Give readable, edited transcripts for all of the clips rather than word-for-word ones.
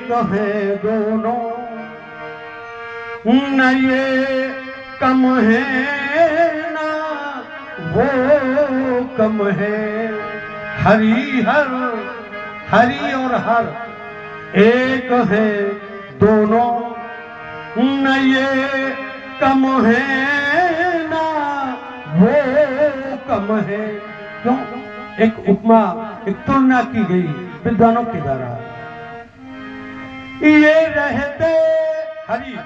एक है दोनों, न ये कम है ना वो कम है। हरि हर, हरि और हर एक है दोनों, न ये कम है ना वो कम है। क्यों? एक उपमा, एक तुलना की गई विद्वानों के द्वारा। ये रहते हरि,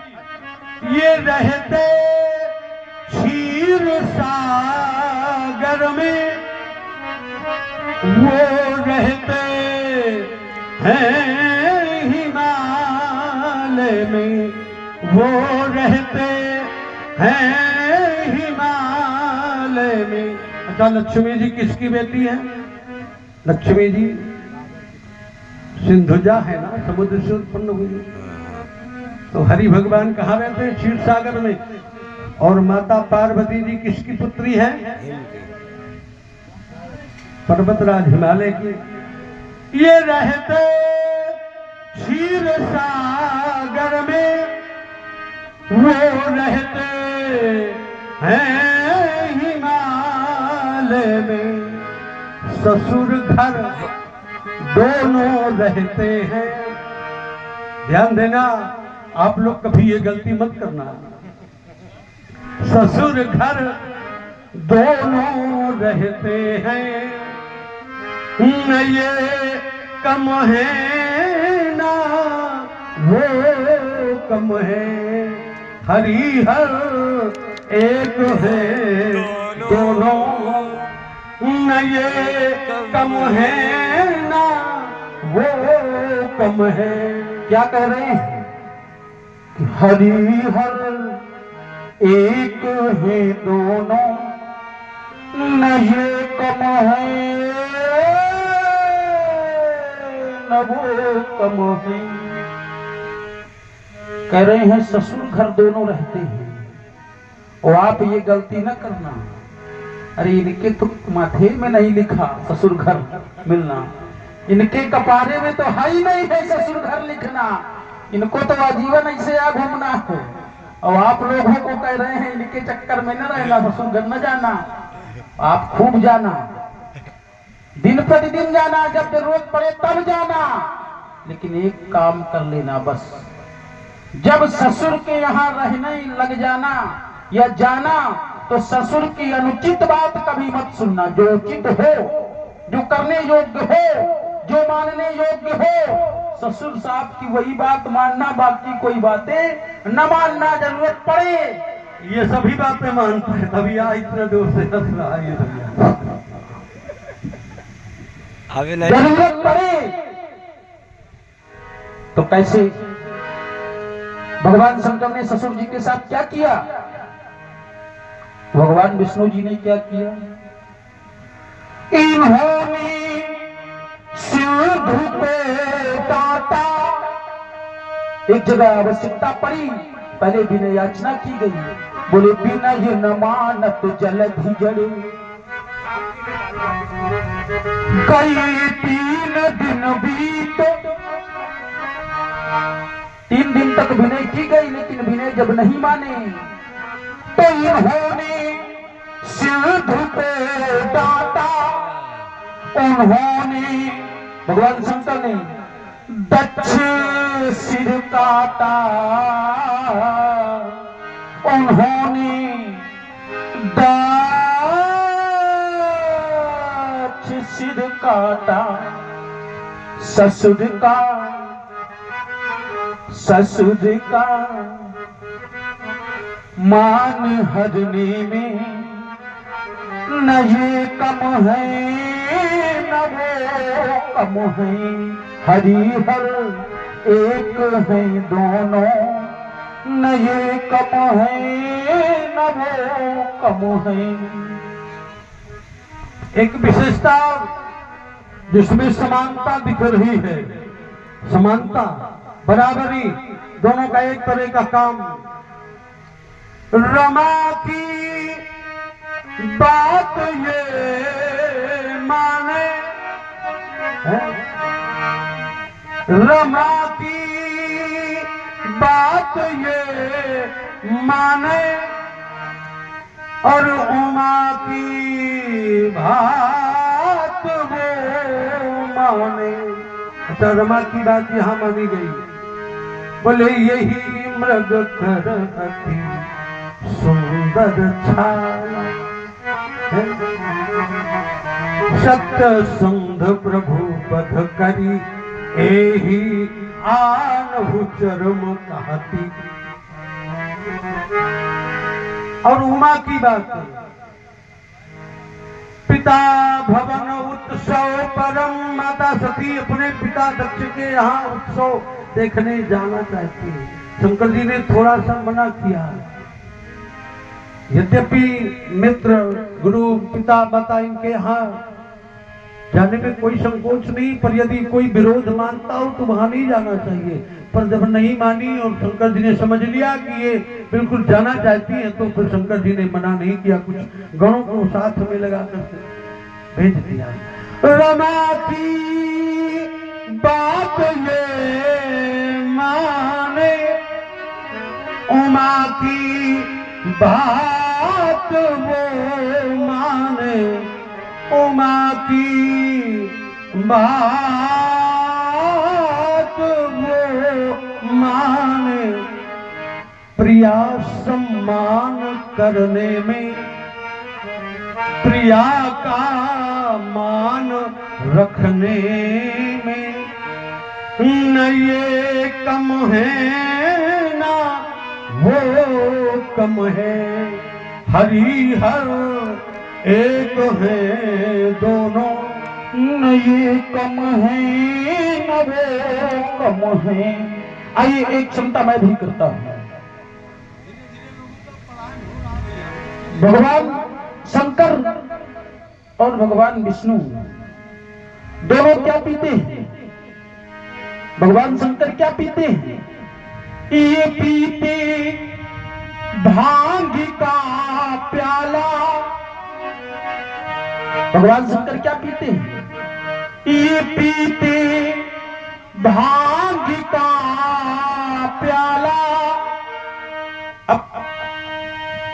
ये रहते क्षीर सागर में, वो रहते हैं हिमालय में, वो रहते हैं हिमालय में। अच्छा, लक्ष्मी जी किसकी बेटी है? लक्ष्मी जी सिंधुजा है ना, समुद्र से उत्पन्न हुई। तो हरि भगवान कहाँ रहते हैं? क्षीर सागर में। और माता पार्वती जी किसकी पुत्री है? पर्वतराज हिमालय की। ये रहते क्षीर सागर में, वो रहते हैं हिमालय में। ससुर घर दोनों रहते हैं। ध्यान देना, आप लोग कभी ये गलती मत करना। ससुर घर दोनों रहते हैं, न ये कम है ना वो कम है। हरि हर एक है दोनों, न ये कम है ना वो कम है। क्या कह रहे हैं? हरि हर एक है दोनों, न ये कम है न वो कम है। कह रहे हैं ससुर घर दोनों रहते हैं, और आप ये गलती न करना। अरे इनके तो माथे में नहीं लिखा ससुर घर मिलना, इनके कपारे में तो है ही नहीं है ससुर घर लिखना। इनको तो आजीवन ऐसे आ घूमना है। और आप लोगों को कह रहे हैं इनके चक्कर में न रहना, ससुर घर न जाना। आप खूब जाना, दिन प्रतिदिन जाना, जब जरूरत पड़े तब जाना। लेकिन एक काम कर लेना बस, जब ससुर के यहाँ रहने लग जाना या जाना, तो ससुर की अनुचित बात कभी मत सुनना। जो उचित हो, जो करने योग्य हो, जो मानने योग्य हो, ससुर साहब की वही बात मानना, बाकी कोई बातें न मानना। जरूरत पड़े, ये सभी बातें मानता है, तभी आ इतना दूर से हंस रहा है ये भैया। जरूरत पड़े तो कैसे? भगवान शंकर ने ससुर जी के साथ क्या किया? भगवान विष्णु जी ने क्या किया? इन्होंने सिंधु पे काटा। एक जगह आवश्यकता पड़ी, पहले विनय याचना की गई। बोले विनय न मानत जलधि जड़े, कई 3 दिन बीते। 3 दिन तक विनय की गई, लेकिन विनय जब नहीं माने तो इन्होंने सिंधु पे डांटा। उन्होंने, भगवान शंकर ने दक्षिण सिर काटा। उन्होंने दक्षिण सिर काटा। ससुर का मान हरने में न ये कम है न वो कम है। हरि हर एक है दोनों, न ये कम है न वो कम है। एक विशेषता जिसमें समानता दिख रही है, समानता, बराबरी, दोनों का एक तरह का काम। रमा की बात ये माने, रमा की बात ये माने और उमा की बात वो माने। अच्छा, रमा की बात यहाँ मानी गई। बोले यही मृग कर अति सुंदर छाया, सत्य संध प्रभु पद करी एही आनहु चरम कहती। और उमा की बात, पिता भवन उत्सव परम। माता सती अपने पिता दक्ष के यहाँ उत्सव देखने जाना चाहती है। शंकर जी ने थोड़ा सा मना किया। यद्यपि मित्र गुरु पिता माता इनके यहाँ जाने में कोई संकोच नहीं, पर यदि कोई विरोध मानता हो तो वहां नहीं जाना चाहिए। पर जब नहीं मानी और शंकर जी ने समझ लिया कि ये बिल्कुल जाना चाहती है, तो फिर शंकर जी ने मना नहीं किया, कुछ गणों को साथ में लगाकर भेज दिया। रमा की बात ये माने, उमा की बात वो माने, उमा की बात वो माने। प्रिया सम्मान करने में, प्रिया का मान रखने में न ये कम है ना वो कम है। हरि हर एक है दोनों, न ये कम है न वो कम है। आइए एक क्षमता मैं भी करता हूं। भगवान शंकर और भगवान विष्णु दोनों क्या पीते हैं? भगवान शंकर क्या पीते हैं? ये पीते भांग का प्याला। भगवान शंकर क्या पीते हैं? ये पीते भांग का प्याला। अब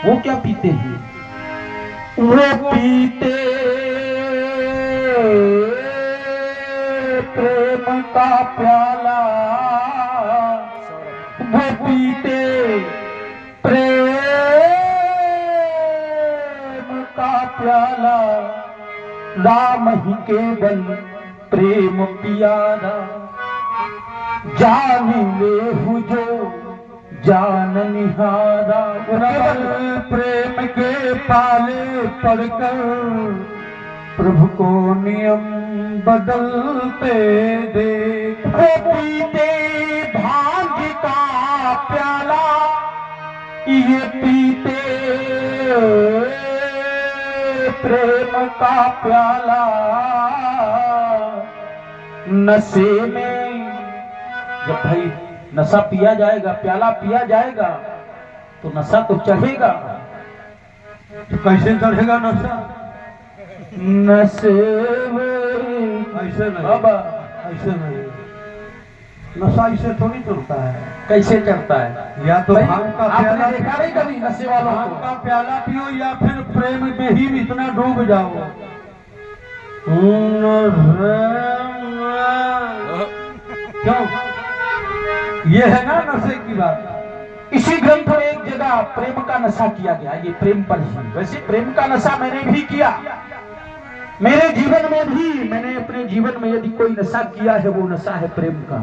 वो क्या पीते हैं? वो पीते प्रेम का प्याला। वो पीते प्रेम का प्याला। राम ही केवल प्रेम पियारा। जान ले जो जान निहारा। केवल प्रेम के पाले पड़कर प्रभु को नियम बदलते देख। वो पीते भांग का प्याला। ये पीते प्रेम का प्याला। नशे में जब भाई नशा पिया जाएगा, प्याला पिया जाएगा, तो नशा तो चढ़ेगा। तो कैसे चढ़ेगा नशा? नशे में ऐसे नहीं बाबा, ऐसे नहीं। नशा ऐसे थोड़ी चढ़ता है। कैसे चढ़ता है? या तो भांग का प्याला देखा नहीं कभी नशे वालों को? भांग का प्याला पियो या फिर प्रेम में ही इतना डूब जाओ। क्यों? ये है ना नशे की बात। इसी ग्रंथ में एक जगह प्रेम का नशा किया गया, ये प्रेम पर ही। वैसे प्रेम का नशा मैंने भी किया, मेरे जीवन में भी। मैंने अपने जीवन में यदि कोई नशा किया है, वो नशा है प्रेम का।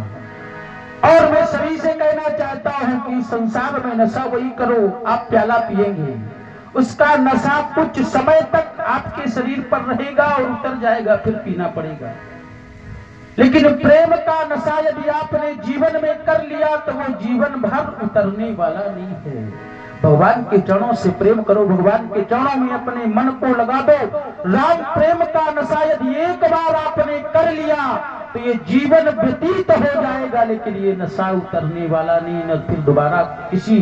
और मैं सभी से कहना चाहता हूं कि संसार में नशा वही करो, आप प्याला पिएंगे, उसका नशा कुछ समय तक आपके शरीर पर रहेगा और उतर जाएगा, फिर पीना पड़ेगा। लेकिन प्रेम का नशा यदि आपने जीवन में कर लिया तो वो जीवन भर उतरने वाला नहीं है। भगवान के चरणों से प्रेम करो, भगवान के चरणों में अपने मन को लगा दो। राम प्रेम का नशा यदि एक बार आपने कर लिया तो ये जीवन व्यतीत हो जाएगा, लेकिन ये नशा उतरने वाला नहीं, न फिर दोबारा किसी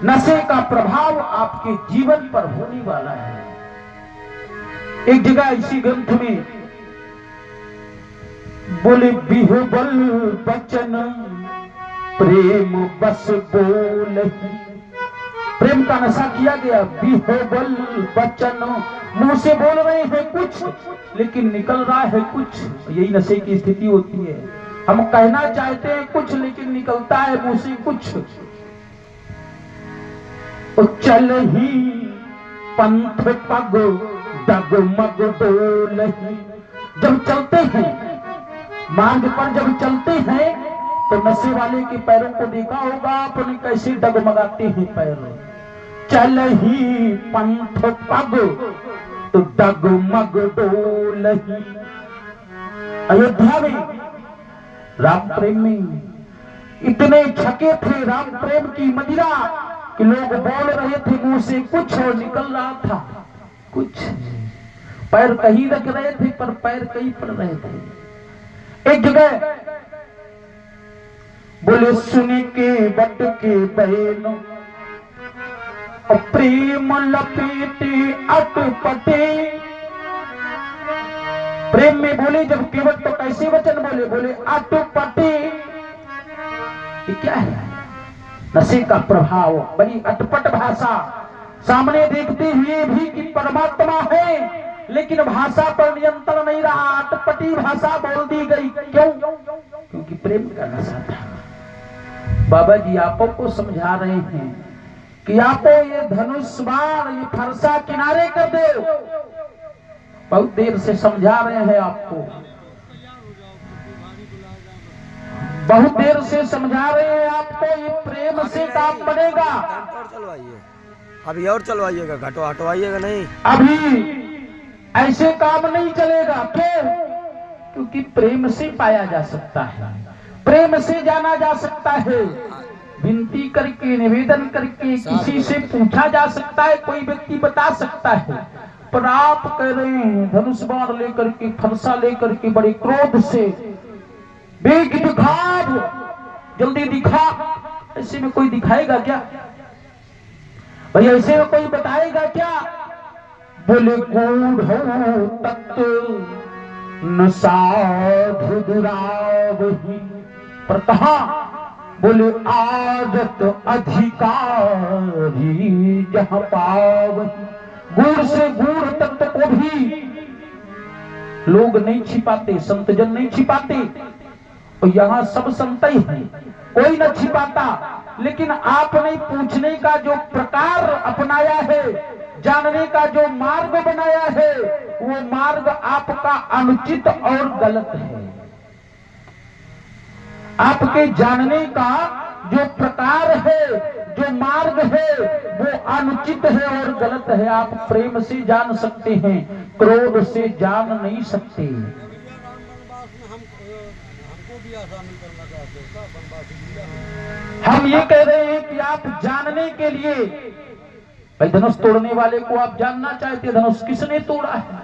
नशे का प्रभाव आपके जीवन पर होने वाला है। एक जगह इसी ग्रंथ में बोले बिहुबल बचन प्रेम बस बोल ही, प्रेम का नशा किया गया। बिहोबल वचन, मुंह से बोल रहे हैं कुछ लेकिन निकल रहा है कुछ। यही नशे की स्थिति होती है। हम कहना चाहते हैं कुछ लेकिन निकलता है मुंह से कुछ। तो चल ही पंथ पग डगमग डोल ही, जब चलते हैं मार्ग पर, जब चलते हैं तो नशे वाले के पैरों को देखा होगा आपने कैसे डगमगाते हैं पैर। चल ही पंथ पग तो डगमग डोल ही। अयोध्या में राम प्रेम में इतने छके थे राम प्रेम की मदिरा कि लोग बोल रहे थे मुंह से कुछ और निकल रहा था कुछ। पैर कहीं रख रहे थे पर पैर कहीं पड़ रहे थे। एक जगह बोले सुने के बट के बहनों और प्रेम लपेटे अटपटे। प्रेम में बोले जब केवट तो कैसे वचन बोले, बोले अटपटे। ये क्या है? नशे का प्रभाव, बड़ी अटपट भाषा। सामने देखते हुए भी कि परमात्मा है लेकिन भाषा पर नियंत्रण नहीं रहा, अटपटी भाषा बोल दी गई। क्यों? क्योंकि प्रेम का नशा था। बाबा जी आपो को समझा रहे हैं कि आपो ये धनुष बाण, ये फरसा किनारे कर दो। बहुत देर से समझा रहे हैं आपको, बहुत देर से समझा रहे हैं आपको, ये प्रेम से काम बनेगा। अभी और चलवाइएगा, घटो हटवाइएगा नहीं। अभी ऐसे काम नहीं चलेगा। क्यों? क्योंकि प्रेम से पाया जा सकता है, प्रेम से जाना जा सकता है। विनती करके, निवेदन करके, किसी से पूछा जा सकता है, कोई व्यक्ति बता सकता है। पर आप कह रहे हैं धनुष बाण लेकर के, फरसा लेकर के, बड़े क्रोध से, बेग दिखा, जल्दी दिखा। ऐसे में कोई दिखाएगा क्या भाई? ऐसे में कोई बताएगा क्या? बोले गूढ़ तत्व न साधु दुरावही, पर कहा? बोले आदत अधिकारी जहां पावही। गूढ़ से गूढ़ तत्व को भी लोग नहीं छिपाते, संतजन नहीं छिपाते। और यहाँ सब संत ही हैं, कोई न छिपाता। लेकिन आपने पूछने का जो प्रकार अपनाया है, जानने का जो मार्ग बनाया है, वो मार्ग आपका अनुचित और गलत है। आपके जानने का जो प्रकार है, जो मार्ग है, वो अनुचित है और गलत है। आप प्रेम से जान सकते हैं, क्रोध से जान नहीं सकते। हम ये कह रहे हैं कि आप जानने के लिए, भाई धनुष तोड़ने वाले को आप जानना चाहते, धनुष किसने तोड़ा है?